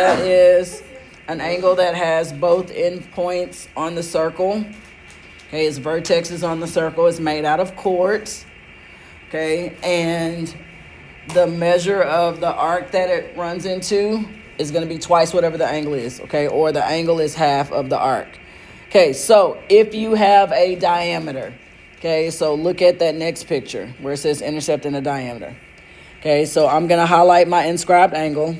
That is an angle that has both endpoints on the circle. Okay, its vertex is on the circle. It's made out of quartz. Okay, and the measure of the arc that it runs into is going to be twice whatever the angle is. Okay, or the angle is half of the arc. Okay, so if you have a diameter, okay, so look at that next picture where it says intercept and the diameter. Okay, so I'm going to highlight my inscribed angle.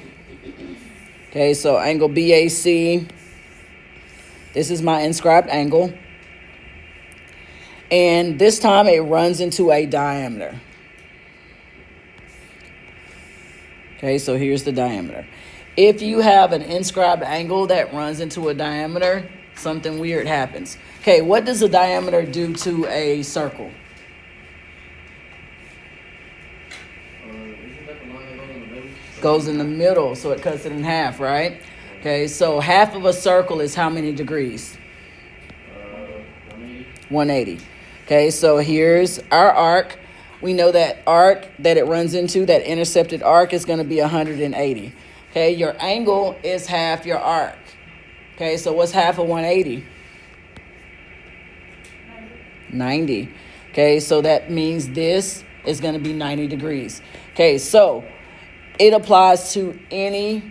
Okay, so angle BAC. This is my inscribed angle. And this time it runs into a diameter. Okay, so here's the diameter. If you have an inscribed angle that runs into a diameter, something weird happens. Okay, what does a diameter do to a circle? Goes in the middle, so it cuts it in half, right? Okay, so half of a circle is how many degrees? 180. Okay, so here's our arc. We know that arc that it runs into, that intercepted arc, is going to be 180. Okay, your angle is half your arc. Okay, so what's half of 180? 90. Okay, so that means this is going to be 90 degrees. Okay, so it applies to any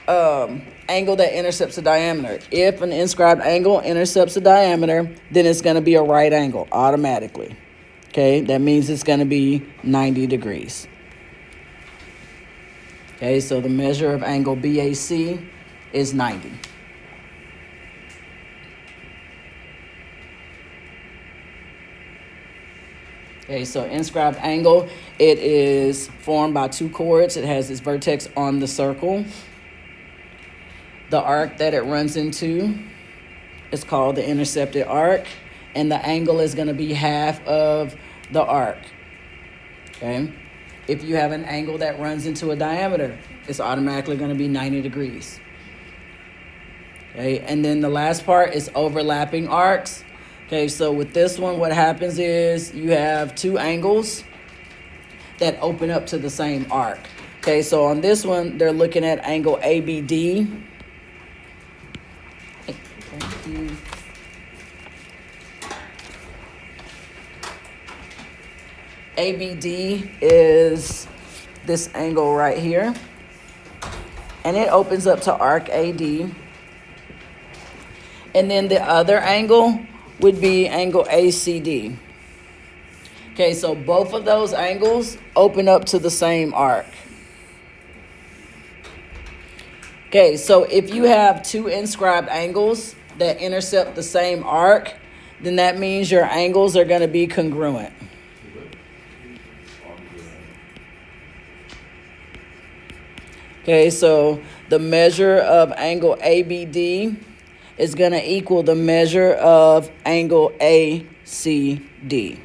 angle that intercepts a diameter. If an inscribed angle intercepts a diameter, then it's going to be a right angle automatically. Okay, that means it's going to be 90 degrees. Okay, so the measure of angle BAC is 90. Okay, so inscribed angle, it is formed by two chords. It has its vertex on the circle. The arc that it runs into is called the intercepted arc, and the angle is going to be half of the arc. Okay, if you have an angle that runs into a diameter, it's automatically going to be 90 degrees. Okay, and then the last part is overlapping arcs. Okay, so with this one, what happens is you have two angles that open up to the same arc. Okay, so on this one, they're looking at angle ABD. ABD is this angle right here, and it opens up to arc AD. And then the other angle would be angle ACD. Okay, so both of those angles open up to the same arc. Okay, so if you have two inscribed angles that intercept the same arc, then that means your angles are going to be congruent. Okay, so the measure of angle ABD is going to equal the measure of angle ACD.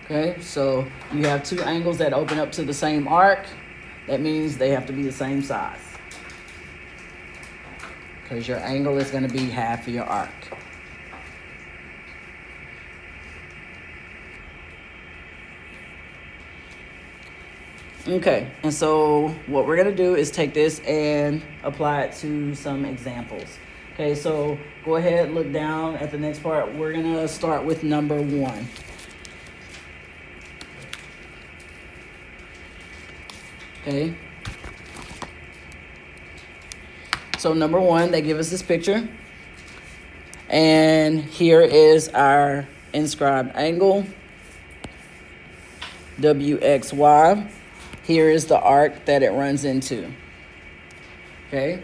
Okay, so you have two angles that open up to the same arc. That means they have to be the same size, because your angle is going to be half of your arc. Okay, and so what we're going to do is take this and apply it to some examples. Okay, so go ahead, look down at the next part. We're going to start with number 1. Okay. So number 1, they give us this picture. And here is our inscribed angle, WXY. Here is the arc that it runs into. Okay.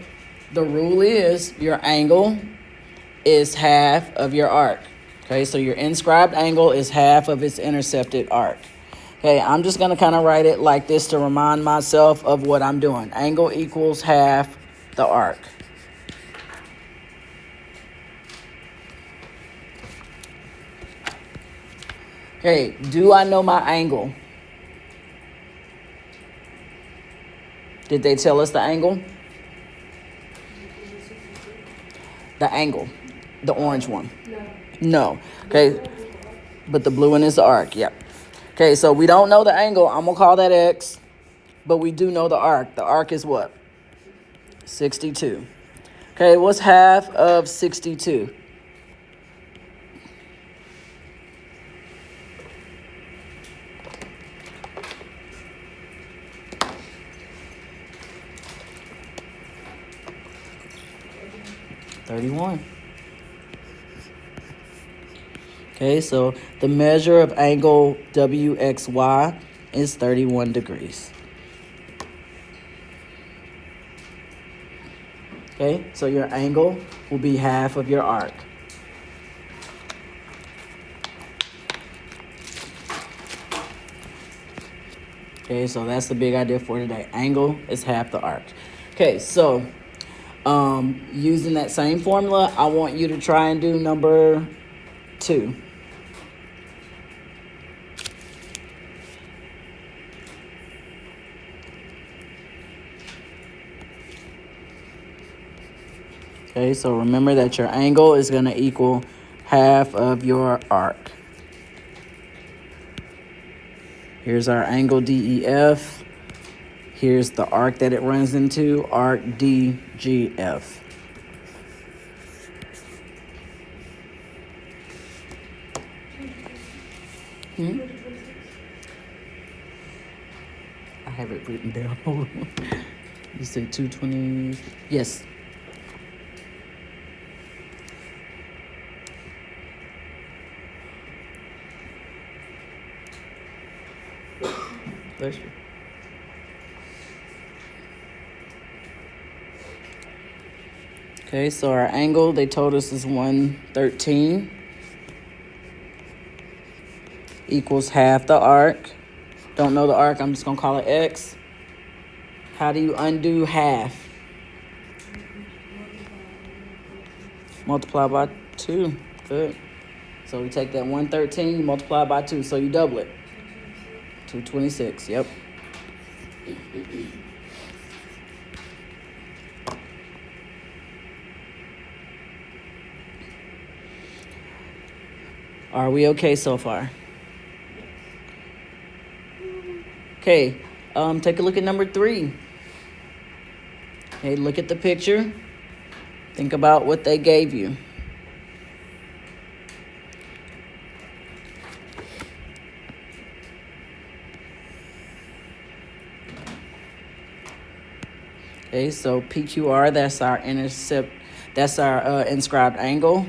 The rule is your angle is half of your arc. Okay, so your inscribed angle is half of its intercepted arc. Okay, I'm just going to kind of write it like this to remind myself of what I'm doing. Angle equals half the arc. Okay, do I know my angle? Did they tell us the angle? The angle, the orange one. No. Okay. But the blue one is the arc. Yep. Okay, so we don't know the angle. I'm going to call that X. But we do know the arc. The arc is what? 62. Okay, what's half of 62? $31. Okay, so the measure of angle WXY is 31 degrees. Okay, so your angle will be half of your arc. Okay, so that's the big idea for today. Angle is half the arc. Okay, so using that same formula, I want you to try and do number 2. Okay, so remember that your angle is going to equal half of your arc. Here's our angle DEF. Here's the arc that it runs into, arc DGF. I have it written down. Hold on. You said 220. Yes. Bless you. Okay, so our angle, they told us, is 113. Equals half the arc. Don't know the arc, I'm just going to call it X. How do you undo half? Multiply by 2. Good. So we take that 113, you multiply by 2, so you double it. 226, yep. Are we okay so far? Okay, take a look at number 3. Okay, look at the picture. Think about what they gave you. Okay, so PQR, that's our intercept, that's our inscribed angle.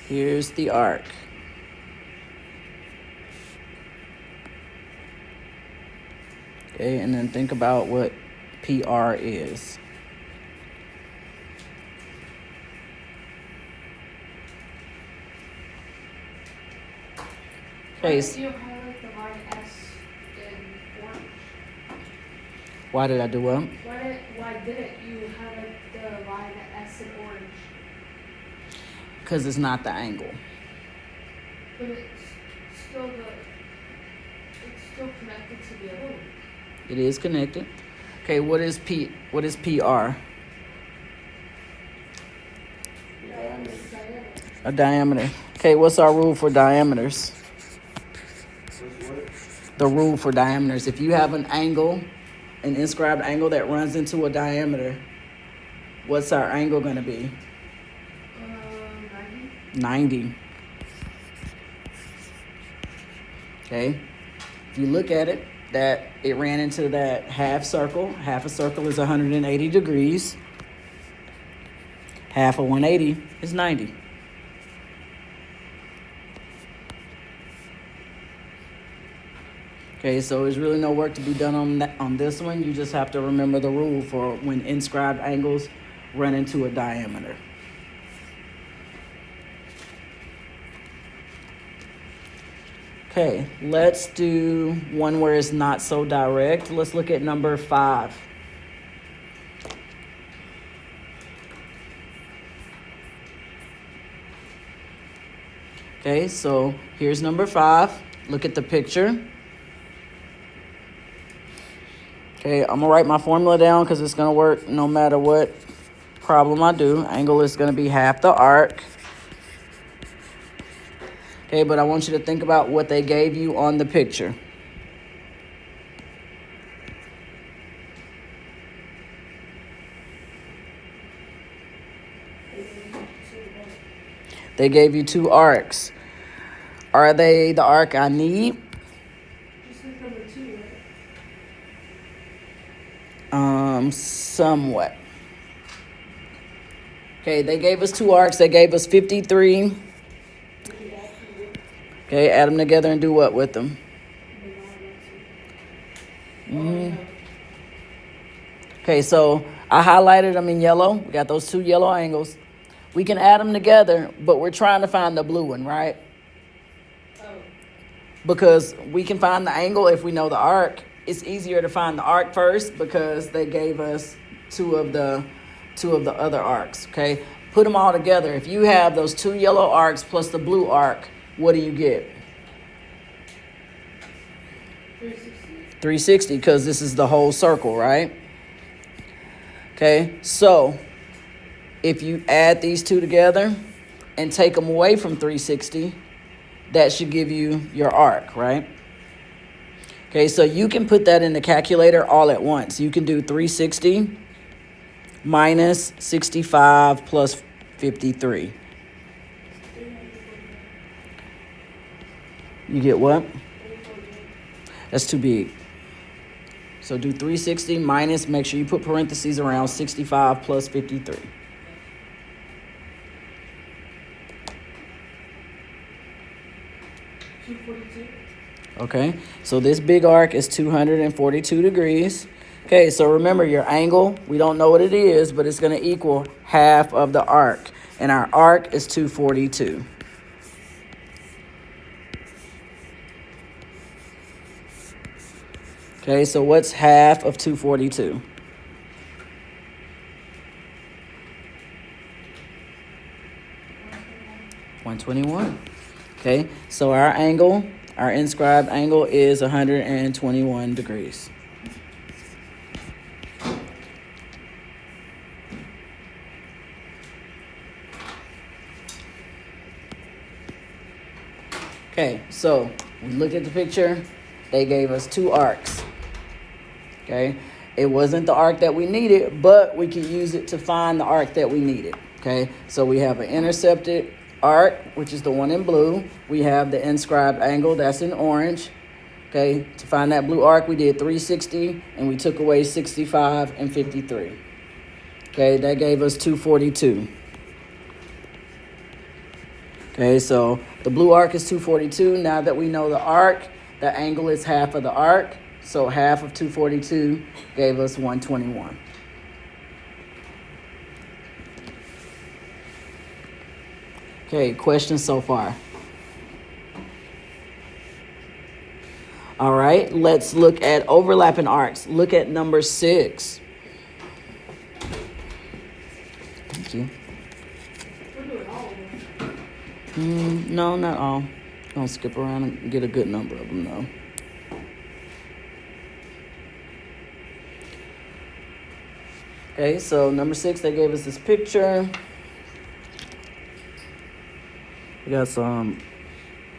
Here's the arc. Okay, and then think about what PR is. Okay. Why did you highlight the line S in orange? Why did I do what? Why didn't you highlight the line S in orange? Because it's not the angle. But it's still connected to the other one. It is connected. Okay, what is PR? A diameter. Okay, what's our rule for diameters? The rule for diameters. If you have an angle, an inscribed angle that runs into a diameter, what's our angle going to be? 90. Okay. If you look at it, that it ran into that half circle. Half a circle is 180 degrees. Half of 180 is 90. Okay, so there's really no work to be done on this one. You just have to remember the rule for when inscribed angles run into a diameter. Okay, let's do one where it's not so direct. Let's look at number 5. Okay, so here's number 5. Look at the picture. Okay, I'm gonna write my formula down because it's gonna work no matter what problem I do. Angle is going to be half the arc. Okay, but I want you to think about what they gave you on the picture. They gave you 2 arcs. Are they the arc I need? Somewhat. Okay, they gave us 2 arcs. They gave us 53. Okay, add them together and do what with them? Okay, so I highlighted them in yellow. We got those 2 yellow angles. We can add them together, but we're trying to find the blue one, right? Because we can find the angle if we know the arc. It's easier to find the arc first because they gave us two of the other arcs, okay? Put them all together. If you have those 2 yellow arcs plus the blue arc, what do you get? 360, because this is the whole circle, right? Okay, so if you add these 2 together and take them away from 360, that should give you your arc, right? Okay, so you can put that in the calculator all at once. You can do 360 minus 65 plus 53. You get what? That's too big. So do 360 minus, make sure you put parentheses around 65 plus 53. Okay, so this big arc is 242 degrees. Okay, so remember your angle, we don't know what it is, but it's going to equal half of the arc. And our arc is 242. Okay, so what's half of 242? 121. Okay, so our angle, our inscribed angle is 121 degrees. Okay, so we look at the picture. They gave us 2 arcs. Okay, it wasn't the arc that we needed, but we could use it to find the arc that we needed. Okay, so we have an intercepted arc, which is the one in blue. We have the inscribed angle, that's in orange. Okay, to find that blue arc, we did 360, and we took away 65 and 53. Okay, that gave us 242. Okay, so the blue arc is 242. Now that we know the arc, the angle is half of the arc. So half of 242 gave us 121. Okay, questions so far? All right, let's look at overlapping arcs. Look at number 6. Thank you. No, not all. Don't skip around and get a good number of them, though. Okay, so number 6, they gave us this picture. We got some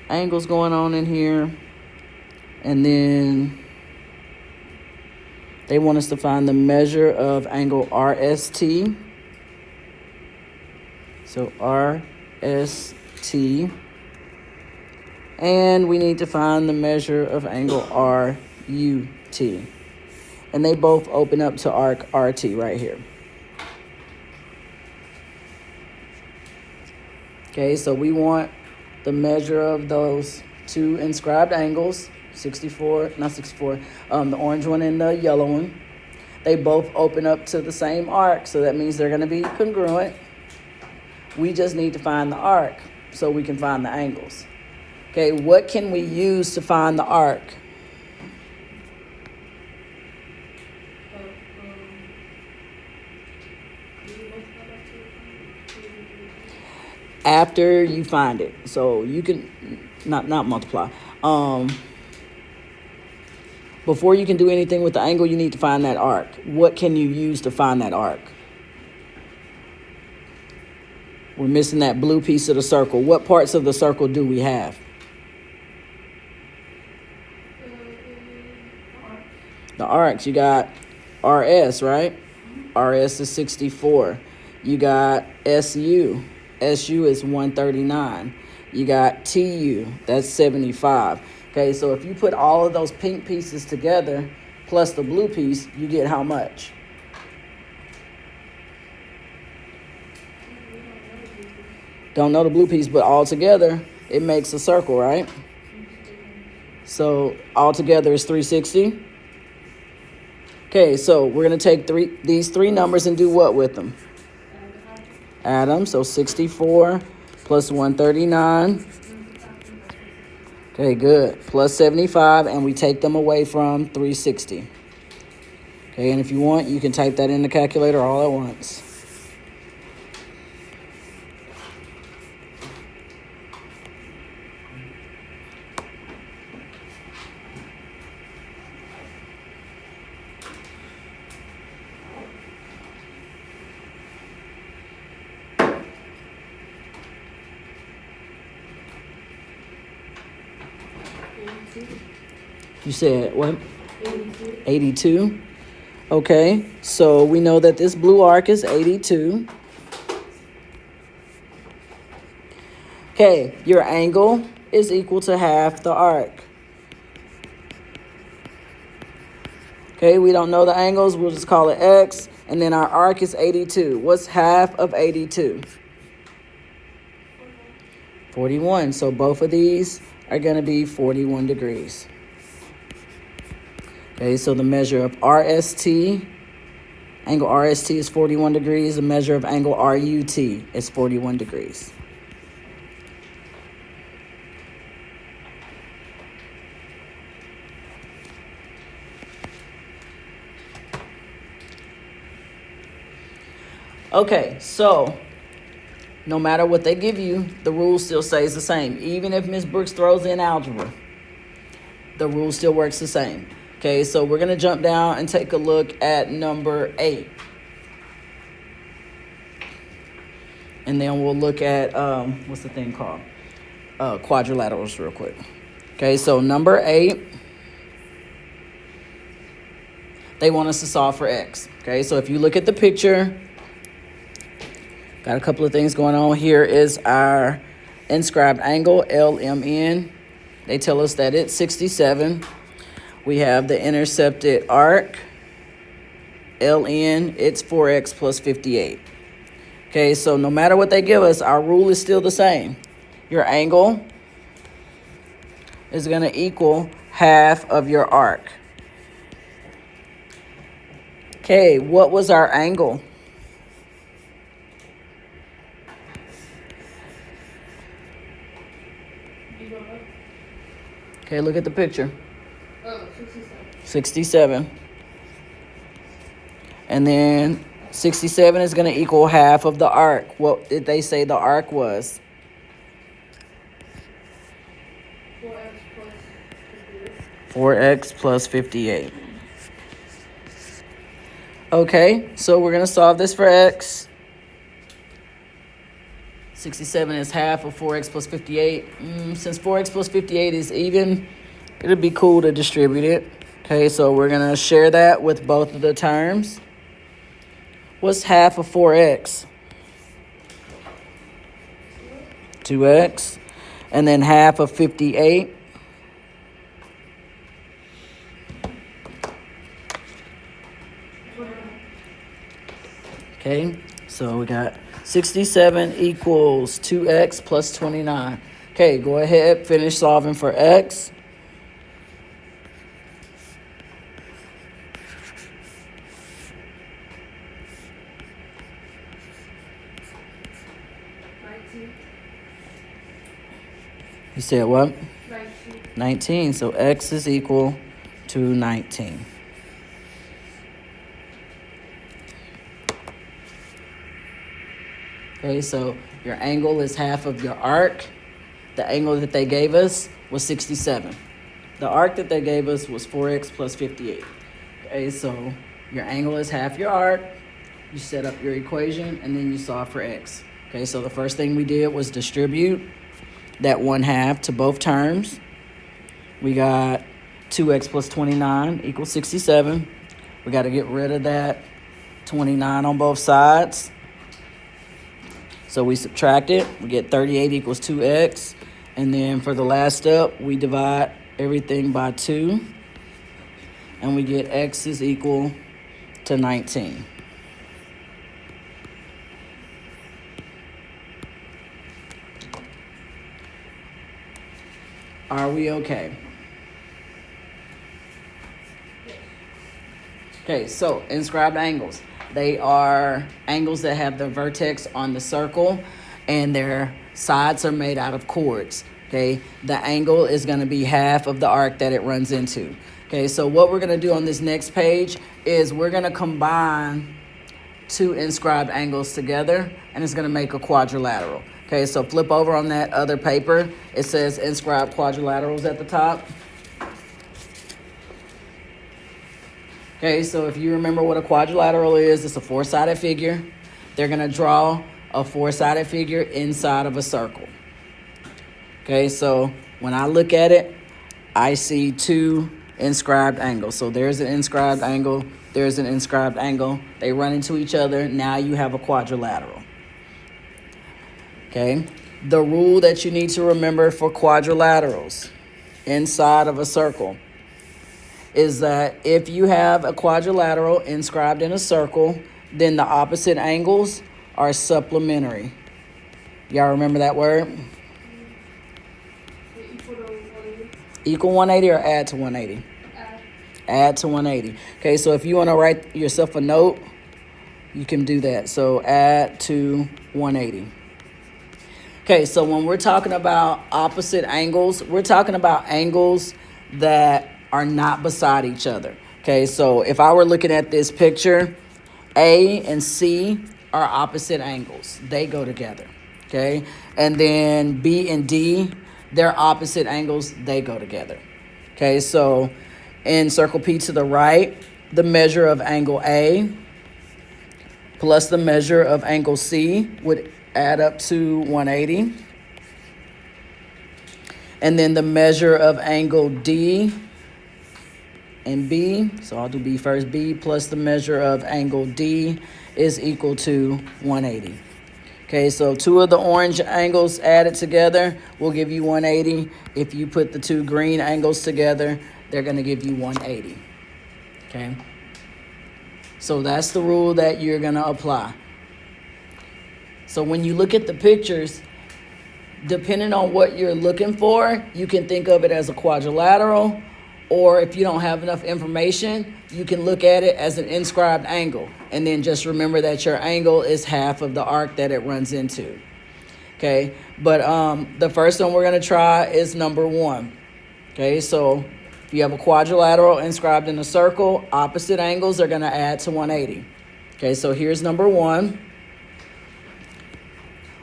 angles going on in here. And then they want us to find the measure of angle RST. So RST. And we need to find the measure of angle RUT. And they both open up to arc RT right here. Okay, so we want the measure of those 2 inscribed angles, the orange one and the yellow one. They both open up to the same arc, so that means they're going to be congruent. We just need to find the arc so we can find the angles. Okay, what can we use to find the arc? After you find it. So you can not multiply. Before you can do anything with the angle, you need to find that arc. What can you use to find that arc? We're missing that blue piece of the circle. What parts of the circle do we have? The arcs. You got RS, right? RS is 64. You got SU. SU is 139. You got TU. That's 75. Okay, so if you put all of those pink pieces together plus the blue piece, you get how much? Don't know the blue piece, but all together, it makes a circle, right? So all together is 360. Okay, so we're going to take these three numbers and do what with them? Add them. So 64 plus 139. Okay, good. Plus 75, and we take them away from 360. Okay, and if you want, you can type that in the calculator all at once. You said what? 82. Okay, so we know that this blue arc is 82. Okay, your angle is equal to half the arc. Okay, we don't know the angles. We'll just call it X. And then our arc is 82. What's half of 82? 41. So both of these are going to be 41 degrees. Okay, so the measure of RST, angle RST is 41 degrees. The measure of angle RUT is 41 degrees. Okay, so no matter what they give you, the rule still stays the same. Even if Ms. Brooks throws in algebra, the rule still works the same. Okay, so we're going to jump down and take a look at number 8. And then we'll look at, what's the thing called? Quadrilaterals real quick. Okay, so number 8, they want us to solve for X. Okay, so if you look at the picture, got a couple of things going on. Here is our inscribed angle, LMN. They tell us that it's 67. We have the intercepted arc, LN, it's 4x plus 58. Okay, so no matter what they give us, our rule is still the same. Your angle is going to equal half of your arc. Okay, what was our angle? Okay, look at the picture. 67. And then 67 is going to equal half of the arc. What did they say the arc was? 4x plus 58. Okay, so we're going to solve this for x. 67 is half of 4x plus 58. Since 4x plus 58 is even, it'll be cool to distribute it. Okay, so we're going to share that with both of the terms. What's half of 4x? 2x. And then half of 58. Okay, so we got 67 equals 2x plus 29. Okay, go ahead, finish solving for x. You said what? 19. So x is equal to 19. Okay, so your angle is half of your arc. The angle that they gave us was 67. The arc that they gave us was 4x plus 58. Okay, so your angle is half your arc. You set up your equation, and then you solve for x. Okay, so the first thing we did was distribute that 1/2 to both terms. We got 2x plus 29 equals 67. We got to get rid of that 29 on both sides. So we subtract it. We get 38 equals 2x. And then for the last step, we divide everything by 2. And we get x is equal to 19. Are we okay? Okay, so inscribed angles. They are angles that have the vertex on the circle and their sides are made out of chords. Okay, the angle is going to be half of the arc that it runs into. Okay, so what we're going to do on this next page is we're going to combine two inscribed angles together and it's going to make a quadrilateral. Okay, so flip over on that other paper. It says inscribed quadrilaterals at the top. Okay, so if you remember what a quadrilateral is, it's a four-sided figure. They're going to draw a four-sided figure inside of a circle. Okay, so when I look at it, I see two inscribed angles. So there's an inscribed angle, there's an inscribed angle. They run into each other. Now you have a quadrilateral. Okay, the rule that you need to remember for quadrilaterals inside of a circle is that if you have a quadrilateral inscribed in a circle, then the opposite angles are supplementary. Y'all remember that word? Equal 180 or add to 180? Add to 180. Okay, so if you want to write yourself a note, you can do that. So add to 180. Okay, so when we're talking about opposite angles, we're talking about angles that are not beside each other. Okay, so if I were looking at this picture, A and C are opposite angles. They go together. Okay, and then B and D, they're opposite angles. They go together. Okay, so in circle P to the right, the measure of angle A plus the measure of angle C would add up to 180. And then the measure of angle D and B, so I'll do B first, B plus the measure of angle D is equal to 180. Okay, so two of the orange angles added together will give you 180. If you put the two green angles together, they're going to give you 180. Okay, so that's the rule that you're going to apply. So when you look at the pictures, depending on what you're looking for, you can think of it as a quadrilateral, or if you don't have enough information, you can look at it as an inscribed angle. And then just remember that your angle is half of the arc that it runs into. Okay, but the first one we're going to try is number 1. Okay, so if you have a quadrilateral inscribed in a circle, opposite angles are going to add to 180. Okay, so here's number 1.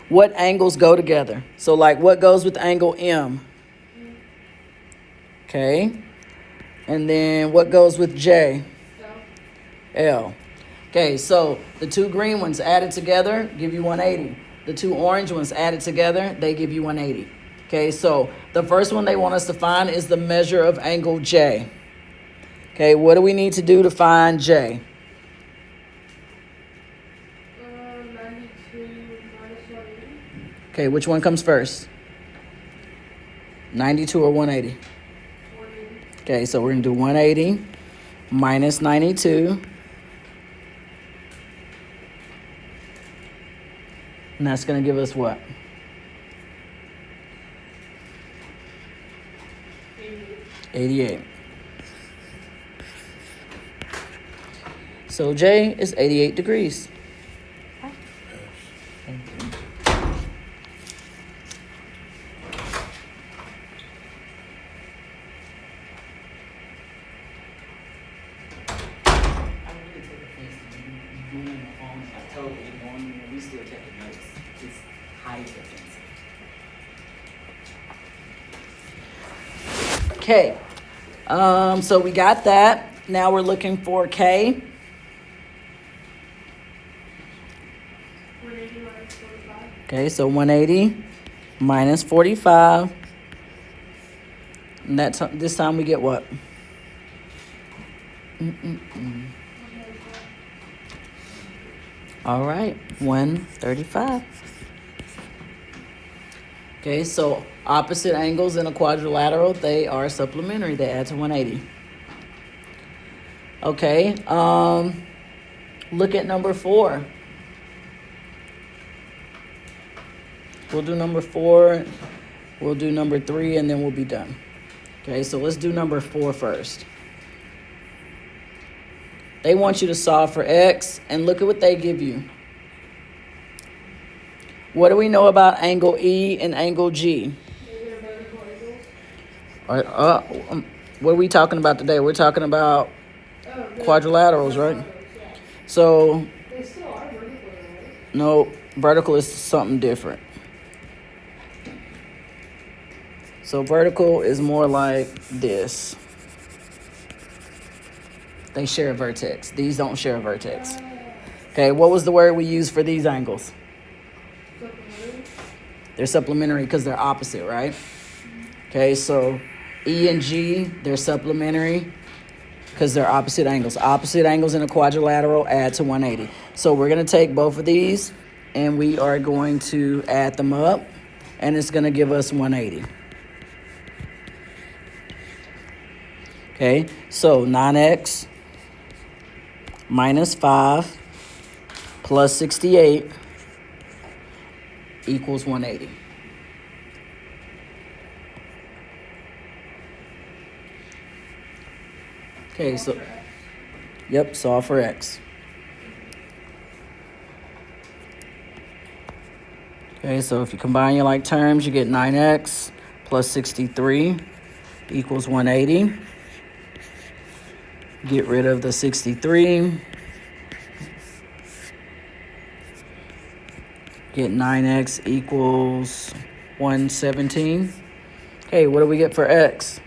What angles go together? So like what goes with angle M? Okay. And then what goes with J? L. Okay, so the two green ones added together give you 180. The two orange ones added together, they give you 180. Okay, so the first one they want us to find is the measure of angle J. Okay, what do we need to do to find J? 92 minus 180. Okay, which one comes first? 92 or 180? 180. Okay, so we're going to do 180 minus 92. And that's going to give us what? 88. So J is 88 degrees. Thank you. We still taking notes. It's highly defensive. Okay. So we got that. Now we're looking for K. 180 minus 45. Okay, so 180 minus 45. And this time we get what? All right, 135. Okay, so opposite angles in a quadrilateral, they are supplementary. They add to 180. Okay, look at number 4. We'll do number 4, we'll do number 3, and then we'll be done. Okay, so let's do number 4 first. They want you to solve for x, and look at what they give you. What do we know about angle E and angle G? They're vertical angles. What are we talking about today? We're talking about Oh, they're quadrilaterals, right? angles, yeah. So, They still are vertical, right? no, vertical is something different. So vertical is more like this. They share a vertex. These don't share a vertex. Okay, what was the word we used for these angles? Supplementary. They're supplementary because they're opposite, right? Okay, so E and G, they're supplementary because they're opposite angles. Opposite angles in a quadrilateral add to 180. So we're going to take both of these and we are going to add them up, and it's going to give us 180. Okay, so 9x minus 5 plus 68 equals 180. Okay, so, yep, solve for x. Okay, so if you combine your like terms, you get 9x plus 63 equals 180. Get rid of the 63. Get 9x equals 117. Okay, what do we get for x?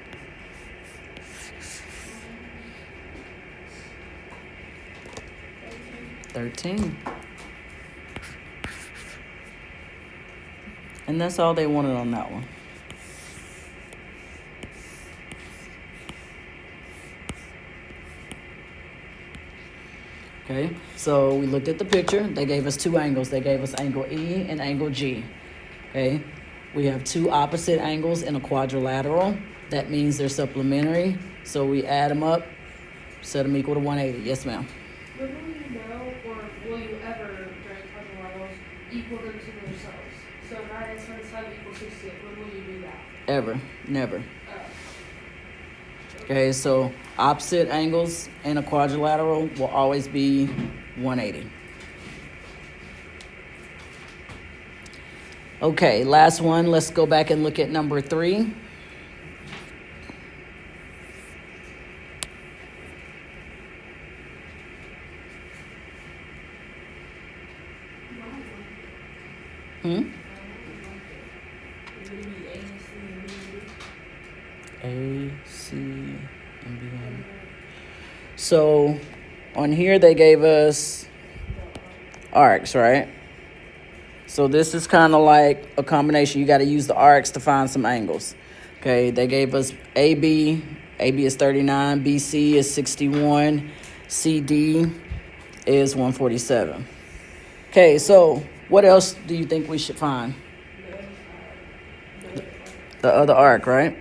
$13. And that's all they wanted on that one. Okay, so we looked at the picture. They gave us two angles. They gave us angle E and angle G. Okay, we have two opposite angles in a quadrilateral. That means they're supplementary. So we add them up, set them equal to 180. Yes, ma'am. When will you know, or will you ever, during quadrilaterals, equal them to themselves? So 9x minus 5 equals 68. When will you do that? Ever, never. Oh. Okay, so opposite angles in a quadrilateral will always be 180. Okay, last one. Let's go back and look at number 3. A, C, and B. So on here they gave us arcs, right? So this is kind of like a combination. You got to use the arcs to find some angles. Okay, they gave us AB. AB is 39. BC is 61. CD is 147. Okay, so what else do you think we should find? The other arc, right?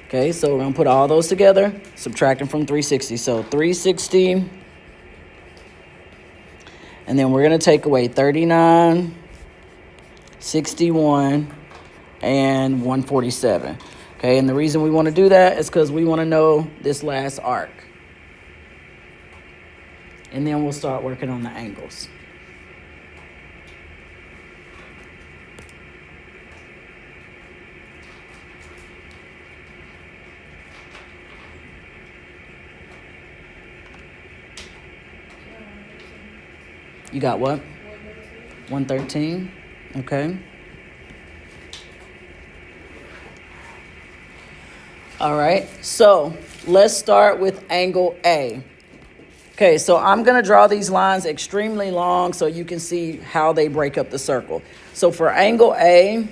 Okay, so we're going to put all those together, subtracting from 360. So 360, and then we're going to take away 39, 61, and 147. Okay, and the reason we want to do that is because we want to know this last arc. And then we'll start working on the angles. You got what? 113. Okay. All right. So let's start with angle A. Okay, so I'm gonna draw these lines extremely long so you can see how they break up the circle. So for angle A,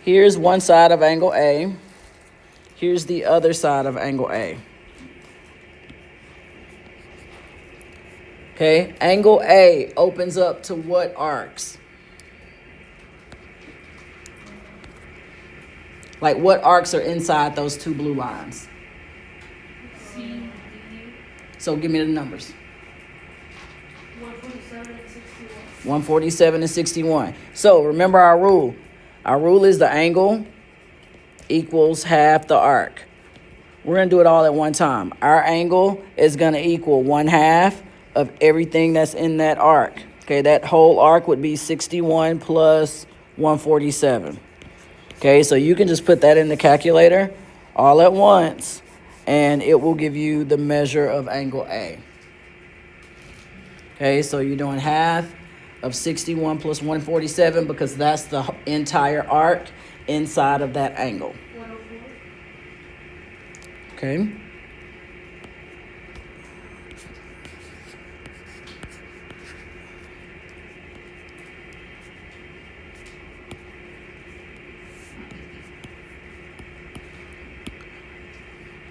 here's one side of angle A. Here's the other side of angle A. Okay, angle A opens up to what arcs? Like what arcs are inside those two blue lines? C, D, So give me the numbers. 147 and 61. 147 and 61. So remember our rule. Our rule is the angle equals half the arc. We're going to do it all at one time. Our angle is going to equal 1/2 of everything that's in that arc. Okay, that whole arc would be 61 plus 147. Okay, so you can just put that in the calculator all at once, and it will give you the measure of angle A. Okay, so you're doing half of 61 plus 147 because that's the entire arc inside of that angle. 104. Okay.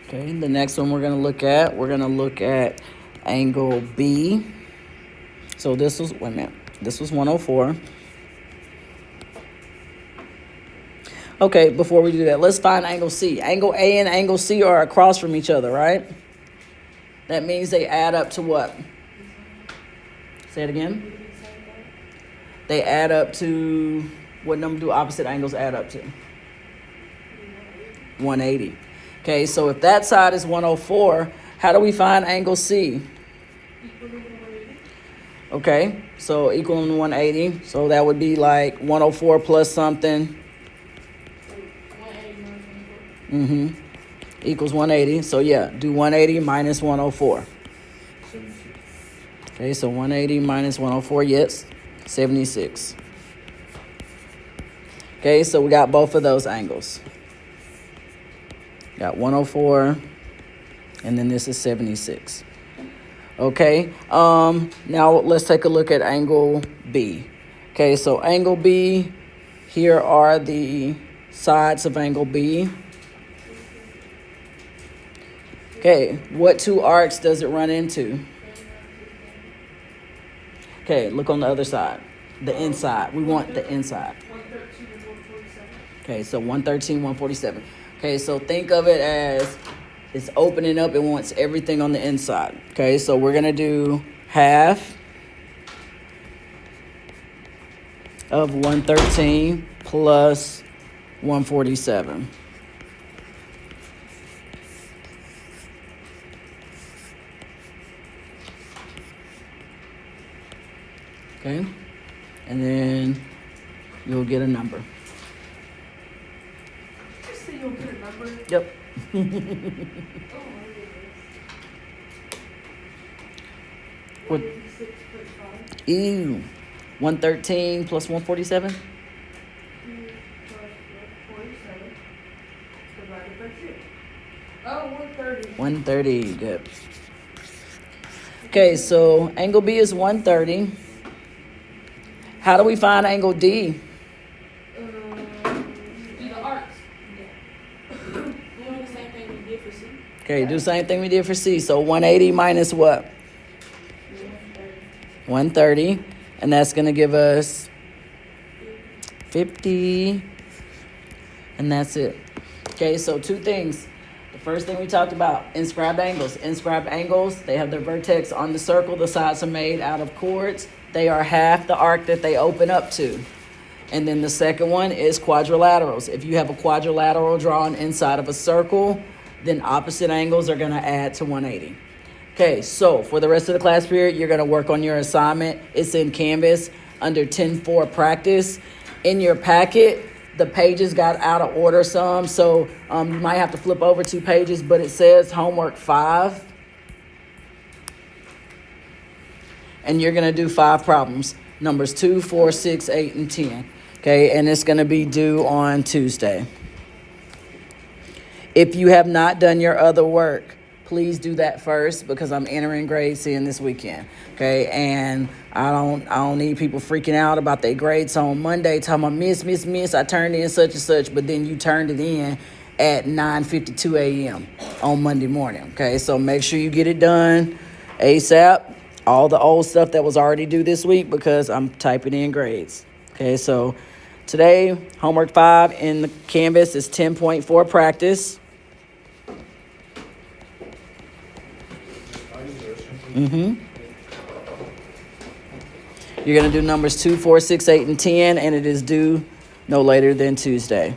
Okay, the next one we're going to look at angle B. So this was, wait a minute, this was 104. Okay, before we do that, let's find angle C. Angle A and angle C are across from each other, right? That means they add up to what? Say it again. They add up to, what number do opposite angles add up to? 180. Okay, so if that side is 104, how do we find angle C? Equal to 180. Okay, so equal to 180. So that would be like 104 plus something. So 180 minus 104. Equals 180. So yeah, do 180 minus 104. 76. Okay, so 180 minus 104, yes, 76. Okay, so we got both of those angles. Got 104, and then this is 76. Okay, now let's take a look at angle B. Okay, so angle B, here are the sides of angle B. Okay, what two arcs does it run into? Okay, look on the other side, the inside. We want the inside. 113 and 147. Okay, so 113, 147. Okay, so think of it as it's opening up. It wants everything on the inside. Okay, so we're going to do half of 113 plus 147. Okay, and then you'll get a number. Just say you'll get a number. Yep. Oh my goodness. What? 186.5. Ew. 113 plus 147? 2 plus 47 divided by 2. Oh, 130. 130. Good. Okay, so angle B is 130. How do we find angle D? Do the arcs. Doing the same thing we did for C. Okay, do the same thing we did for C. So 180 minus what? 130. And that's going to give us 50. And that's it. Okay, so two things. The first thing we talked about, inscribed angles. Inscribed angles, they have their vertex on the circle. The sides are made out of chords. They are half the arc that they open up to. And then the second one is quadrilaterals. If you have a quadrilateral drawn inside of a circle, then opposite angles are going to add to 180. Okay, so for the rest of the class period, you're going to work on your assignment. It's in Canvas under 10-4 practice. In your packet, the pages got out of order some, so you might have to flip over 2 pages, but it says homework 5. And you're going to do 5 problems, numbers 2, 4, 6, 8, and 10. Okay, and it's going to be due on Tuesday. If you have not done your other work, please do that first because I'm entering grade C in this weekend. Okay, and I don't need people freaking out about their grades on Monday, talking about miss, I turned in such and such, but then you turned it in at 9:52 a.m. on Monday morning. Okay, so make sure you get it done ASAP. All the old stuff that was already due this week because I'm typing in grades. Okay, so today, homework 5 in the Canvas is 10.4 practice. You're going to do numbers 2, 4, 6, 8, and 10, and it is due no later than Tuesday.